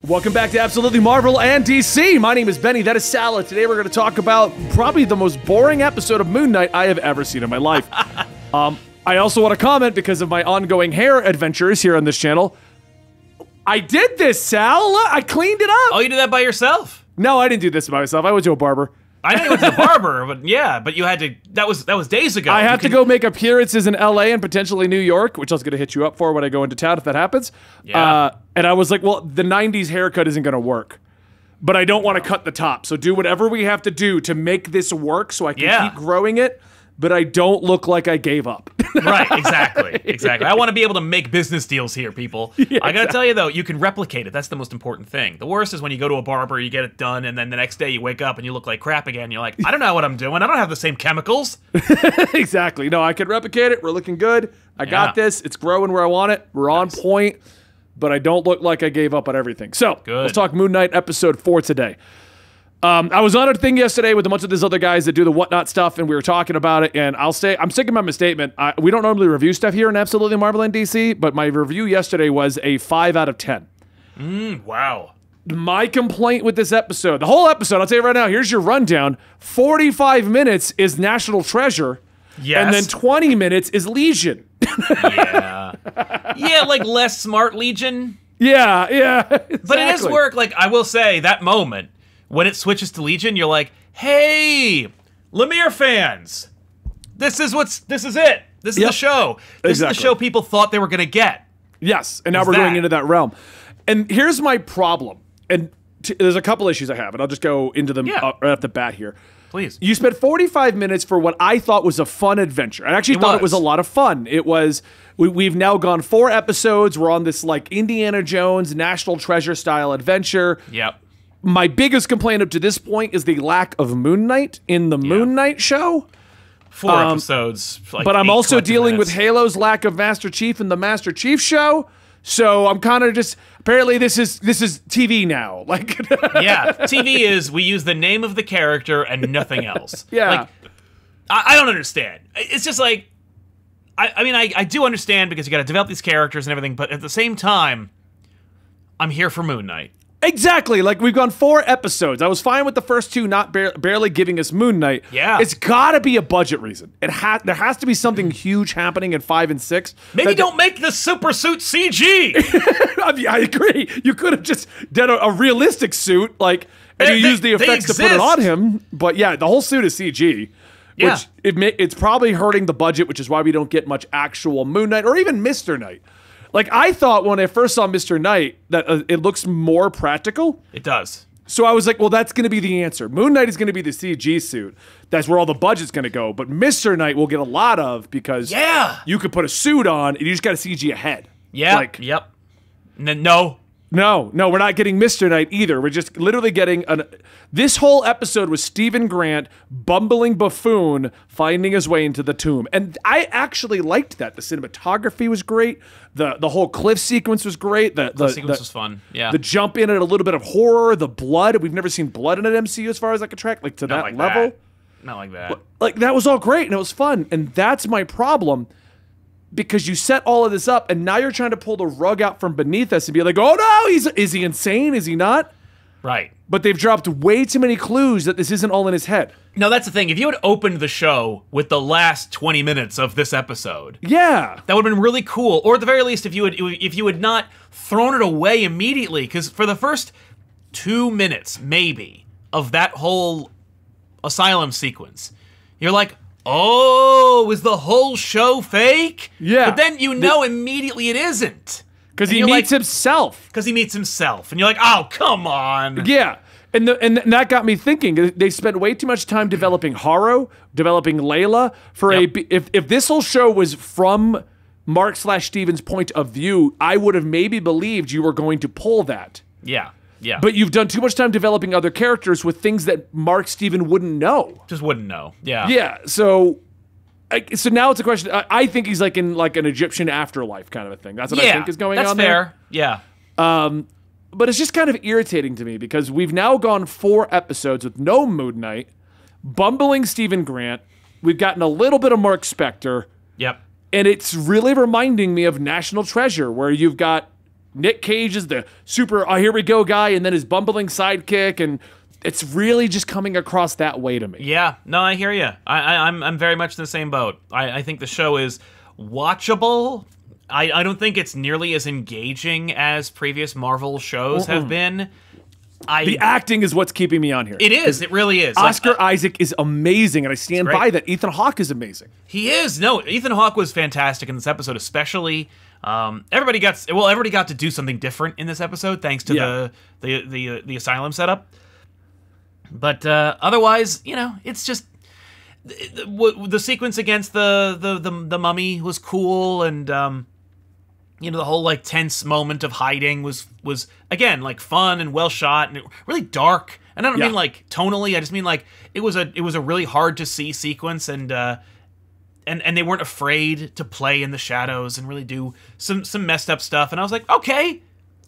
Welcome back to Absolutely Marvel and DC. My name is Benny. That is Sala. Today we're going to talk about probably the most boring episode of Moon Knight I have ever seen in my life. I also want to comment because of my ongoing hair adventures here on this channel. I did this, Sal. I cleaned it up. Oh, you did that by yourself? No, I didn't do this by myself. I went to a barber. I know you went to the barber, but yeah, but you had to. That was days ago. I have to go make appearances in LA and potentially New York, which I was going to hit you up for when I go into town if that happens. Yeah. And I was like, well, the 90s haircut isn't going to work. But I don't want to cut the top. So do whatever we have to do to make this work so I can keep growing it. But I don't look like I gave up. Right, exactly, exactly. I want to be able to make business deals here, people. Yeah, I gotta tell you though, you can replicate it. That's the most important thing. The worst is when you go to a barber, you get it done, and then the next day you wake up and you look like crap again. You're like, I don't know what I'm doing. I don't have the same chemicals. Exactly. No, I can replicate it. We're looking good. I got this. It's growing where I want it. We're on point. But I don't look like I gave up on everything. So, let's talk Moon Knight episode 4 today. I was on a thing yesterday with a bunch of these other guys that do the whatnot stuff, and we were talking about it, and I'm sticking by my statement. We don't normally review stuff here in Absolutely Marvel and DC, but my review yesterday was a 5 out of 10. Wow. My complaint with this episode, the whole episode, I'll tell you right now, here's your rundown. 45 minutes is National Treasure, and then 20 minutes is Legion. Yeah. Yeah, like less smart Legion. Yeah, exactly. But it is work. Like, I will say, that moment, when it switches to Legion, you're like, hey, Lemire fans, this is it. This is the show. This is the show people thought they were going to get. Yes, and now we're going into that realm. And here's my problem. And there's a couple issues I have, and I'll just go into them right off the bat here. Please. You spent 45 minutes for what I thought was a fun adventure. I actually thought it was a lot of fun. It was, we've now gone 4 episodes. We're on this like Indiana Jones, National Treasure style adventure. Yep. My biggest complaint up to this point is the lack of Moon Knight in the Moon Knight show. 4 episodes. Like but I'm also dealing with Halo's lack of Master Chief in the Master Chief show. So I'm kind of just, apparently this is TV now. Like, yeah, TV is, we use the name of the character and nothing else. Yeah. Like, I don't understand. It's just like, I mean, I do understand because you got to develop these characters and everything, but at the same time, I'm here for Moon Knight. Exactly. Like, we've gone 4 episodes. I was fine with the first 2 not barely giving us Moon Knight. Yeah. It's got to be a budget reason. There has to be something huge happening in 5 and 6. Maybe don't make the super suit CG. I agree. You could have just done a realistic suit, like, and you use the effects to put it on him. But yeah, the whole suit is CG. Yeah. Which it's probably hurting the budget, which is why we don't get much actual Moon Knight or even Mr. Knight. Like, I thought when I first saw Mr. Knight that it looks more practical. It does. So I was like, well, that's going to be the answer. Moon Knight is going to be the CG suit. That's where all the budget's going to go. But Mr. Knight will get a lot of because you could put a suit on and you just got to CG a head. Yeah. Like, yep. No. No, we're not getting Mr. Knight either. We're just literally getting this whole episode was Stephen Grant, bumbling buffoon, finding his way into the tomb. And I actually liked that. The cinematography was great. The whole cliff sequence was great. The sequence was fun. Yeah. The jump in at a little bit of horror, the blood. We've never seen blood in an MCU as far as I could track, like to that like level. Not like that. Like, that was all great and it was fun. And that's my problem. Because you set all of this up, and now you're trying to pull the rug out from beneath us and be like, oh no, is he insane? Is he not? Right. But they've dropped way too many clues that this isn't all in his head. No, that's the thing. If you had opened the show with the last 20 minutes of this episode, that would have been really cool. Or at the very least, if you had not thrown it away immediately, because for the first 2 minutes, maybe, of that whole asylum sequence, you're like, oh, is the whole show fake? Yeah. But then you know immediately it isn't. Because he meets himself. Because he meets himself. And you're like, oh, come on. Yeah. And that got me thinking. They spent way too much time developing Haro, developing Layla. If this whole show was from Mark/Steven's point of view, I would have maybe believed you were going to pull that. Yeah. Yeah. But you've done too much time developing other characters with things that Mark Steven wouldn't know. Just wouldn't know. Yeah. Yeah. So now it's a question. I think he's like in like an Egyptian afterlife kind of a thing. That's what I think is going on there. That's fair. Yeah. But it's just kind of irritating to me because we've now gone 4 episodes with no Moon Knight, bumbling Stephen Grant. We've gotten a little bit of Mark Spector. Yep. And it's really reminding me of National Treasure, where you've got Nick Cage is the super, oh, here we go guy, and then his bumbling sidekick, and it's really just coming across that way to me. Yeah, no, I hear you. I'm very much in the same boat. I think the show is watchable. I don't think it's nearly as engaging as previous Marvel shows have been. The acting is what's keeping me on here. It is. It really is. Oscar Isaac is amazing, and I stand by that. Ethan Hawke is amazing. He is. No, Ethan Hawke was fantastic in this episode, especially. Everybody got to do something different in this episode, thanks to the asylum setup. But otherwise, it's just the sequence against the mummy was cool, and the whole like tense moment of hiding was again like fun and well shot and really dark. And I don't mean like tonally. I just mean like it was a really hard to see sequence, and they weren't afraid to play in the shadows and really do some messed up stuff. And I was like, okay,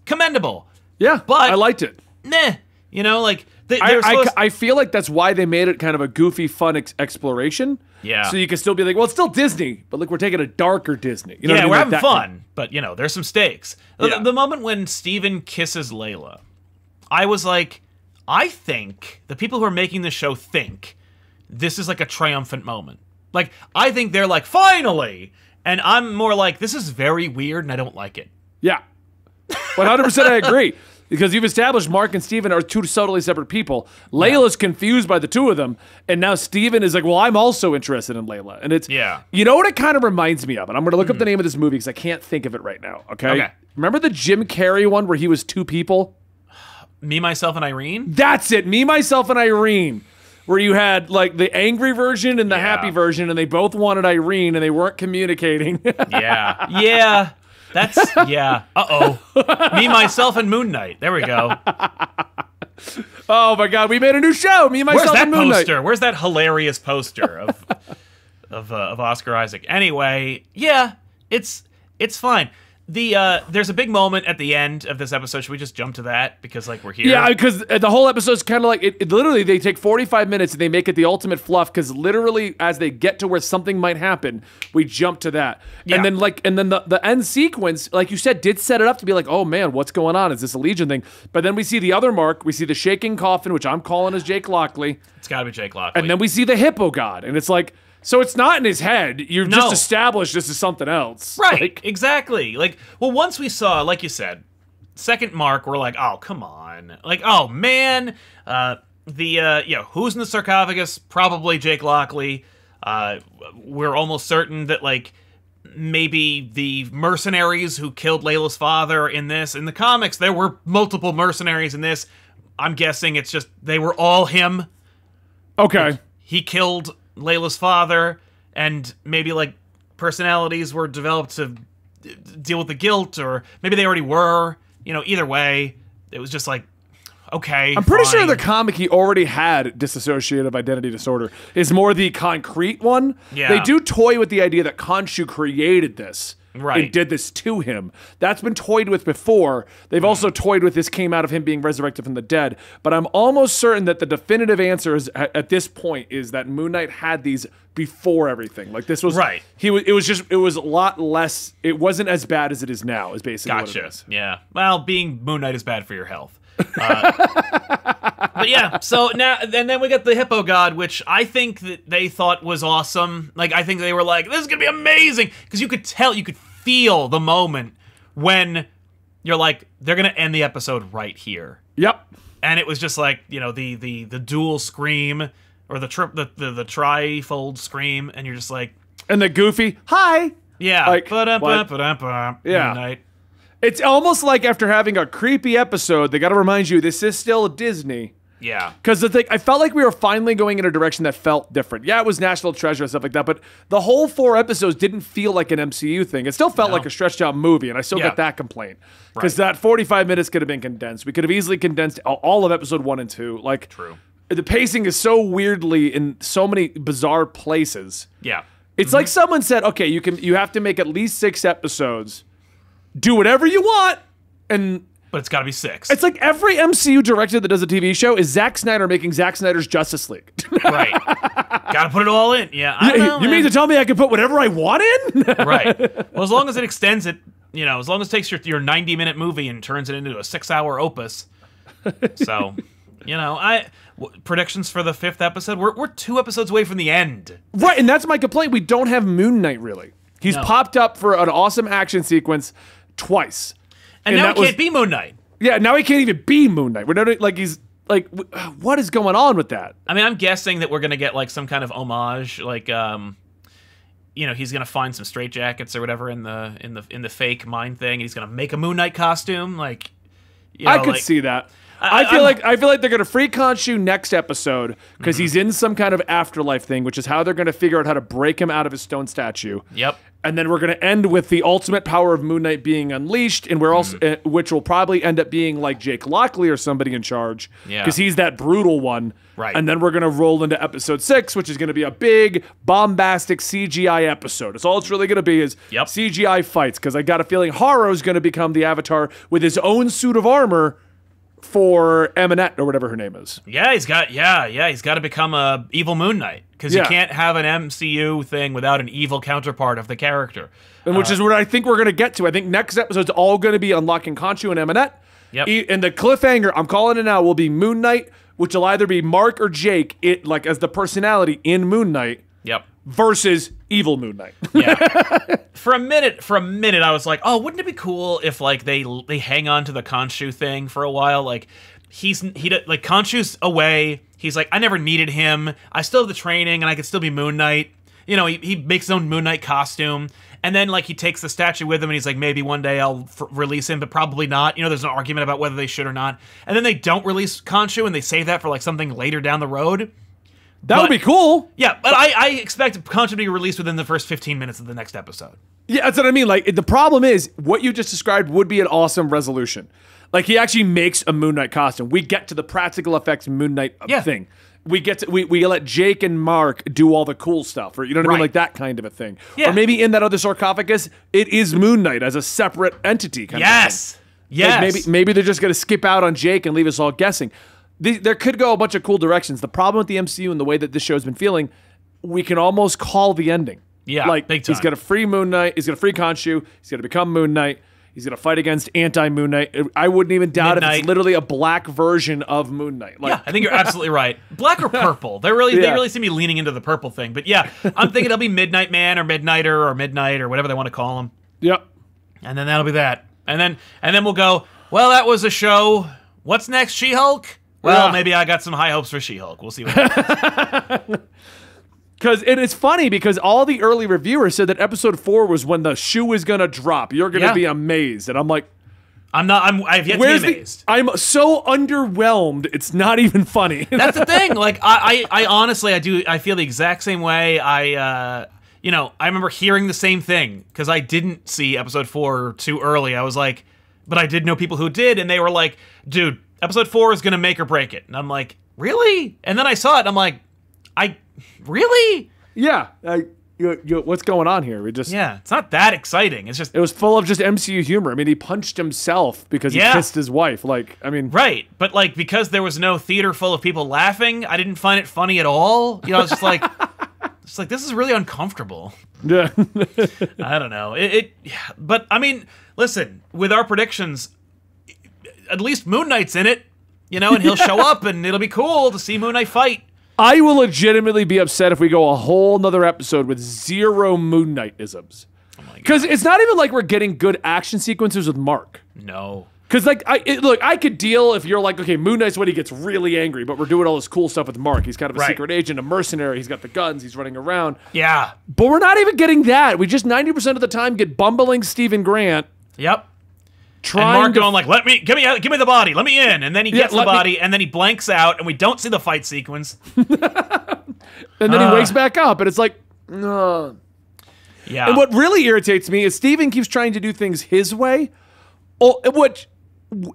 commendable. Yeah, but I liked it. Like I feel like that's why they made it kind of a goofy, fun exploration. Yeah. So you can still be like, well, it's still Disney, but look, we're taking a darker Disney. You know what I mean? We're like having fun, but there's some stakes. Yeah. The moment when Steven kisses Layla, I was like, I think the people who are making this show think this is like a triumphant moment. Like, I think they're like, finally! And I'm more like, this is very weird and I don't like it. Yeah. 100% I agree. Because you've established Mark and Steven are two totally separate people. Layla's confused by the two of them, and now Steven is like, well, I'm also interested in Layla. And it's, you know what it kind of reminds me of? And I'm going to look up the name of this movie because I can't think of it right now, okay? Remember the Jim Carrey one where he was two people? Me, Myself, and Irene? That's it, Me, Myself, and Irene. Where you had like the angry version and the happy version, and they both wanted Irene, and they weren't communicating. Yeah. That's, uh-oh. Me, Myself, and Moon Knight. There we go. Oh, my God. We made a new show. Me, Myself, and Moon Knight. Where's that hilarious poster of Oscar Isaac? Anyway, it's fine. There's a big moment at the end of this episode. Should we just jump to that? Because, like, we're here. Yeah, because the whole episode's kind of like, it literally, they take 45 minutes and they make it the ultimate fluff, because literally, as they get to where something might happen, we jump to that. Yeah. And then the end sequence, like you said, did set it up to be like, oh man, what's going on? Is this a Legion thing? But then we see the other Mark, we see the shaking coffin, which I'm calling as Jake Lockley. It's gotta be Jake Lockley. And then we see the Hippo God, and it's like, so it's not in his head. You're just established this is something else. Right, exactly. Like, well, once we saw, like you said, second Mark, we're like, oh, come on. Like, oh, man. Who's in the sarcophagus? Probably Jake Lockley. We're almost certain that, like, maybe the mercenaries who killed Layla's father in the comics, there were multiple mercenaries in this. I'm guessing it's just, they were all him. Okay. Like, he killed Layla's father, and maybe like personalities were developed to deal with the guilt, or maybe they already were. Either way, it was just like, okay. I'm pretty sure the comic he already had dissociative identity disorder is more the concrete one. Yeah. They do toy with the idea that Khonshu created this. Right. And did this to him. That's been toyed with before. They've also toyed with this came out of him being resurrected from the dead. But I'm almost certain that the definitive answer is, at this point, is that Moon Knight had these before everything. Like, this was right. It was a lot less. It wasn't as bad as it is now. Is basically what it is. Yeah. Well, being Moon Knight is bad for your health. But yeah, so now and then we get the Hippo God, which I think that they thought was awesome. Like, I think they were like, this is gonna be amazing, because you could tell, you could feel the moment when you're like, they're gonna end the episode right here. Yep. And it was just like, the dual scream, or the trifold scream, and you're just like, and the goofy hi. Yeah. Like, yeah. Midnight. It's almost like after having a creepy episode, they got to remind you this is still Disney. Yeah. Because the thing, I felt like we were finally going in a direction that felt different. Yeah, it was National Treasure and stuff like that, but the whole 4 episodes didn't feel like an MCU thing. It still felt like a stretched out movie, and I still get that complaint. Because that 45 minutes could have been condensed. We could have easily condensed all of episode 1 and 2. Like, true. The pacing is so weirdly in so many bizarre places. Yeah. It's like someone said, okay, you have to make at least 6 episodes. Do whatever you want, but it's got to be 6. It's like every MCU director that does a TV show is Zack Snyder making Zack Snyder's Justice League. Right. Got to put it all in. Yeah. I don't know, you mean to tell me I can put whatever I want in? Right. Well, as long as it extends it as long as it takes your 90-minute movie and turns it into a 6-hour opus. So, predictions for the 5th episode. We're 2 episodes away from the end. Right, and that's my complaint. We don't have Moon Knight, really. He's popped up for an awesome action sequence twice. And now he can't be Moon Knight. Yeah, now he can't even be Moon Knight. We're not, he's... what is going on with that? I mean, I'm guessing that we're going to get, some kind of homage, he's gonna find some straitjackets or whatever in the fake mind thing. And he's gonna make a Moon Knight costume. I could see that. I feel like they're gonna free Khonshu next episode because he's in some kind of afterlife thing, which is how they're gonna figure out how to break him out of his stone statue. Yep. And then we're gonna end with the ultimate power of Moon Knight being unleashed, and we're also which will probably end up being like Jake Lockley or somebody in charge. Yeah. Because he's that brutal one. Right. And then we're gonna roll into episode 6, which is gonna be a big bombastic CGI episode. It's all it's really gonna be is CGI fights. Because I got a feeling Haro's gonna become the Avatar with his own suit of armor for Eminette or whatever her name is. Yeah, he's got to become a evil Moon Knight because you can't have an MCU thing without an evil counterpart of the character. And which is what I think we're going to get to. I think next episode's all going to be unlocking Khonshu and Eminette. Yep. And the cliffhanger, I'm calling it now, will be Moon Knight, which will either be Mark or Jake, as the personality in Moon Knight. Yep. Versus evil Moon Knight. Yeah. For a minute, I was like, oh, wouldn't it be cool if they hang on to the Khonshu thing for a while? Khonshu's away. He's like, I never needed him. I still have the training, and I could still be Moon Knight. He makes his own Moon Knight costume, and then he takes the statue with him, and he's like, maybe one day I'll release him, but probably not. There's an argument about whether they should or not, and then they don't release Khonshu, and they save that for something later down the road. That would be cool. Yeah, but I expect Khonshu to be released within the first 15 minutes of the next episode. Yeah, that's what I mean. The problem is, what you just described would be an awesome resolution. He actually makes a Moon Knight costume. We get to the practical effects Moon Knight thing. We get to we let Jake and Mark do all the cool stuff, or you know what I mean, that kind of a thing. Yeah. Or maybe in that other sarcophagus, it is Moon Knight as a separate entity. Kind of thing. Yes. Maybe they're just gonna skip out on Jake and leave us all guessing. There could go a bunch of cool directions. The problem with the MCU and the way that this show's been feeling, we can almost call the ending. Yeah, big time. He's got to free Moon Knight. He's going to free Khonshu. He's going to become Moon Knight. He's going to fight against anti-Moon Knight. I wouldn't even doubt if it's literally a black version of Moon Knight. Yeah, I think you're absolutely right. Black or purple. They really seem to be leaning into the purple thing. But yeah, I'm thinking it'll be Midnight Man or Midnighter or Midnight or whatever they want to call him. Yep. And then that'll be that. And then we'll go, well, that was a show. What's next, She-Hulk? Well, maybe I got some high hopes for She-Hulk. We'll see what happens. It's funny because all the early reviewers said that episode 4 was when the shoe is going to drop. You're going to be amazed. And I'm like... I've yet to be amazed. I'm so underwhelmed, it's not even funny. That's the thing. I honestly, I feel the exact same way. I remember hearing the same thing because I didn't see episode 4 too early. I was like... But I did know people who did, and they were like, dude... Episode 4 is going to make or break it. And I'm like, really? And then I saw it, and I'm like, really? Yeah. What's going on here? Yeah, it's not that exciting. It's just... It was full of just MCU humor. I mean, he punched himself because he kissed his wife. Right. But, because there was no theater full of people laughing, I didn't find it funny at all. It's just like... this is really uncomfortable. Yeah. I don't know. But, I mean, listen, with our predictions... At least Moon Knight's in it, and he'll show up, and it'll be cool to see Moon Knight fight. I will legitimately be upset if we go a whole nother episode with 0 Moon Knight-isms. Oh my God. Because it's not even like we're getting good action sequences with Mark. No. Because, I could deal if you're like, okay, Moon Knight's when he gets really angry, but we're doing all this cool stuff with Mark. He's kind of a secret agent, a mercenary. He's got the guns. He's running around. Yeah. But we're not even getting that. We just 90% of the time get bumbling Stephen Grant. Yep. And Mark going give me the body, let me in, and then he gets the body, and then he blanks out, and we don't see the fight sequence. And then he wakes back up, and it's like, yeah. And what really irritates me is Steven keeps trying to do things his way. Which,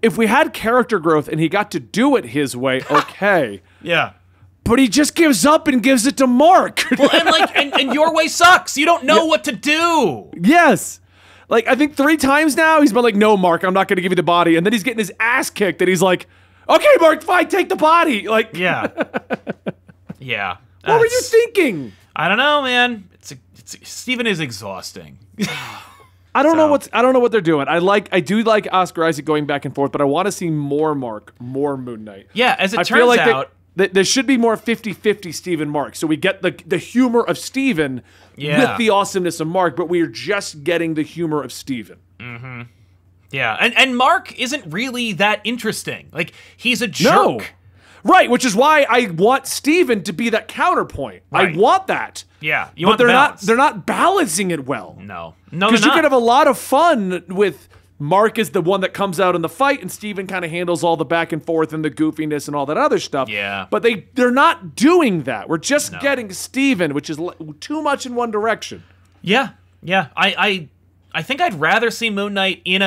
if we had character growth and he got to do it his way, okay. Yeah. But he just gives up and gives it to Mark. Well, and your way sucks. You don't know what to do. Yes. I think 3 times now, he's been like, no, Mark, I'm not going to give you the body. And then he's getting his ass kicked, and he's like, okay, Mark, fine, take the body. Yeah. Yeah. What were you thinking? I don't know, man. Steven is exhausting. I don't know what they're doing. I do like Oscar Isaac going back and forth, but I want to see more Mark, more Moon Knight. Yeah, as it turns out, there should be more 50-50 Steven Mark. So we get the humor of Steven with the awesomeness of Mark, but we are just getting the humor of Steven. Mm-hmm. Yeah, and Mark isn't really that interesting. Like, he's a jerk. No. Right, which is why I want Steven to be that counterpoint. Right. I want that. Yeah, but they're not balancing it well. No, because you could have a lot of fun with Mark is the one that comes out in the fight, and Steven kind of handles all the back and forth and the goofiness and all that other stuff. Yeah, but they're not doing that. We're just getting Steven, which is too much in one direction. Yeah. I think I'd rather see Moon Knight in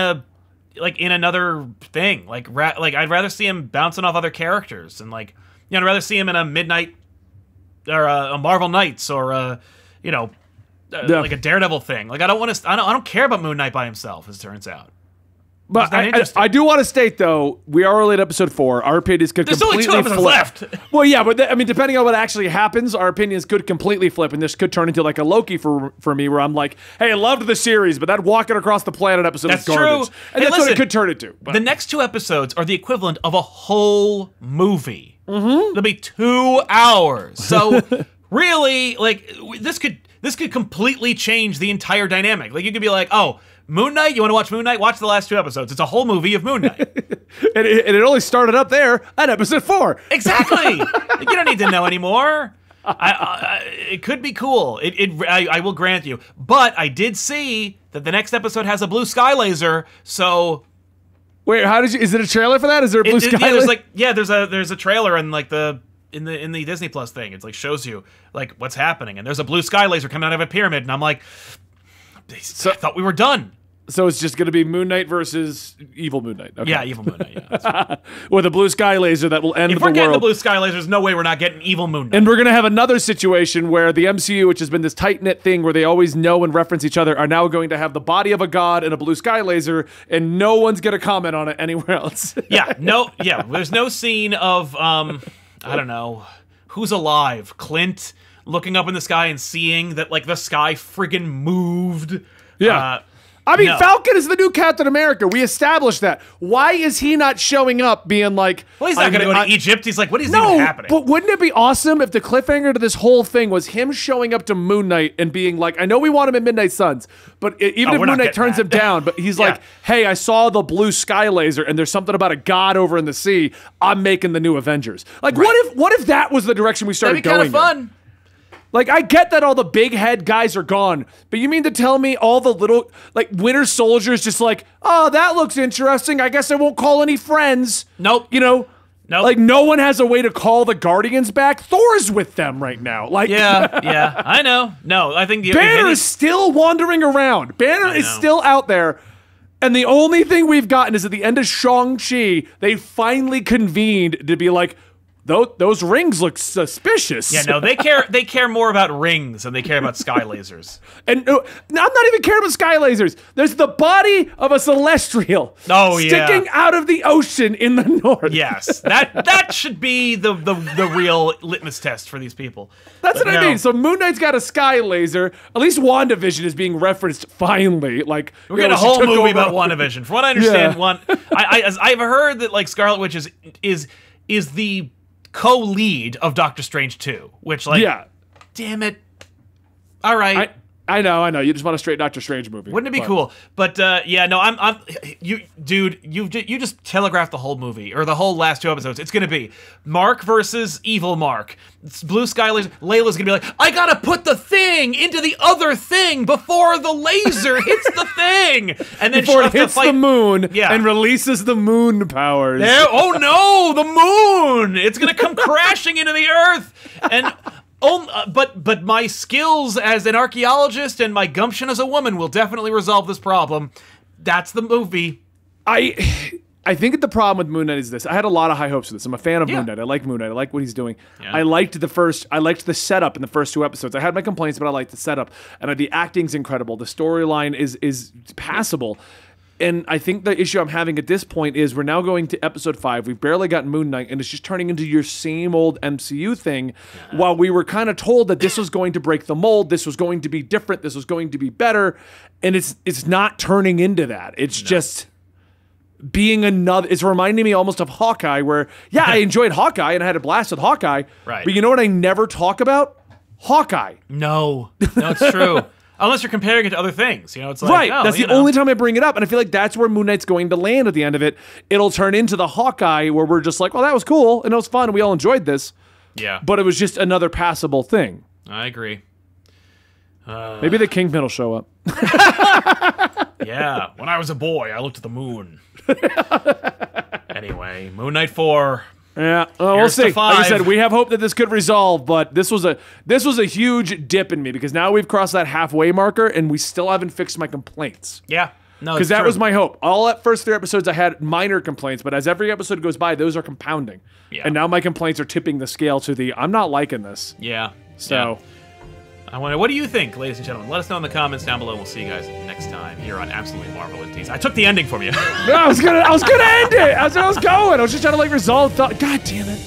another thing. Like I'd rather see him bouncing off other characters, and I'd rather see him in a Midnight or a Marvel Knights or like a Daredevil thing. Like I don't care about Moon Knight by himself, as it turns out. But I do want to state, though, we are only at episode 4. Our opinions could completely flip. There's only 2 episodes left. Well, yeah, but depending on what actually happens, our opinions could completely flip, and this could turn into like a Loki for me, where I'm like, hey, I loved the series, but that walking across the planet episode is garbage. True. And that's what it could turn into. The next 2 episodes are the equivalent of a whole movie. Mm-hmm. They'll be 2 hours. So really, this could completely change the entire dynamic. Like, you could be like, oh, Moon Knight? You want to watch Moon Knight? Watch the last 2 episodes. It's a whole movie of Moon Knight. and it only started up there at episode 4. Exactly. You don't need to know anymore. It could be cool. I will grant you. But I did see that the next episode has a blue sky laser, so... Wait, is it a trailer for that? Is there a blue sky laser? There's a trailer in in the Disney Plus thing. It's shows you what's happening, and there's a blue sky laser coming out of a pyramid, and I'm like... I thought we were done. So it's just going to be Moon Knight versus evil Moon Knight. Okay. Yeah, evil Moon Knight, yeah. With a blue sky laser that will end the world. If we're getting the blue sky laser, there's no way we're not getting evil Moon Knight. And we're going to have another situation where the MCU, which has been this tight-knit thing where they always know and reference each other, are now going to have the body of a god and a blue sky laser, and no one's going to comment on it anywhere else. There's no scene of, I don't know, who's alive? Clint looking up in the sky and seeing that, the sky friggin' moved. Yeah. Falcon is the new Captain America. We established that. Why is he not showing up being like... Well, he's not going to go to Egypt. He's like, what is even happening? But wouldn't it be awesome if the cliffhanger to this whole thing was him showing up to Moon Knight and being like, I know we want him in Midnight Suns, but even if Moon Knight turns him down, but he's like, hey, I saw the blue sky laser and there's something about a god over in the sea. I'm making the new Avengers. Like, what if that was the direction we started going in? That'd be kind of fun. Like, I get that all the big head guys are gone, but you mean to tell me all the little, Winter Soldier's just like, oh, that looks interesting. I guess I won't call any friends. Nope. Nope. Like, no one has a way to call the Guardians back. Thor's with them right now. Yeah, I know. No, I think Banner is still wandering around. Banner is still out there. And the only thing we've gotten is at the end of Shang-Chi, they finally convened to be like, those rings look suspicious. Yeah, no, they care more about rings than they care about sky lasers. And I'm not even caring about sky lasers. There's the body of a celestial sticking out of the ocean in the north. Yes, that should be the real litmus test for these people. That's what I mean. So Moon Knight's got a sky laser. At least WandaVision is being referenced finally. We're getting a whole movie about WandaVision. From what I understand, I've heard that Scarlet Witch is the co-lead of Doctor Strange 2, which damn it. All right. I know. You just want a straight Doctor Strange movie. Wouldn't it be cool? But you just telegraphed the whole movie or the whole last 2 episodes. It's gonna be Mark versus evil Mark. It's blue sky laser. Layla's gonna be like, I gotta put the thing into the other thing before the laser hits the thing, and then before it hits the moon and releases the moon powers. Oh no, the moon! It's gonna come crashing into the earth and. But my skills as an archaeologist and my gumption as a woman will definitely resolve this problem. That's the movie. I think the problem with Moon Knight is this. I had a lot of high hopes for this. I'm a fan of Moon Knight. I like Moon Knight. I like what he's doing. Yeah. I liked the setup in the first 2 episodes. I had my complaints, but I liked the setup. And the acting's incredible. The storyline is passable. And I think the issue I'm having at this point is we're now going to episode 5. We've barely got Moon Knight, and it's just turning into your same old MCU thing. While we were kind of told that this was going to break the mold, this was going to be different, this was going to be better, and it's not turning into that. It's just being another. It's reminding me almost of Hawkeye, where I enjoyed Hawkeye and I had a blast with Hawkeye. Right. But you know what I never talk about? Hawkeye. No, it's true. Unless you're comparing it to other things, it's like right. That's the only time I bring it up, and I feel like that's where Moon Knight's going to land at the end of it. It'll turn into the Hawkeye, where we're just like, well, that was cool and it was fun and we all enjoyed this. Yeah. But it was just another passable thing. I agree. Maybe the Kingpin will show up. Yeah. When I was a boy, I looked at the moon. Anyway, Moon Knight 4. Yeah, we'll see. Like I said, 5. we have hope that this could resolve, but this was a huge dip in me because now we've crossed that halfway marker and we still haven't fixed my complaints. Yeah, no, because that was my hope. All at first 3 episodes, I had minor complaints, but as every episode goes by, those are compounding. Yeah. And now my complaints are tipping the scale to the I'm not liking this. Yeah. So. Yeah. I wonder, what do you think, ladies and gentlemen? Let us know in the comments down below. We'll see you guys next time here on Absolutely Marvel and Tease. I took the ending from you. No, I was gonna end it. That's where I was going. I was just trying to resolve thought. God damn it.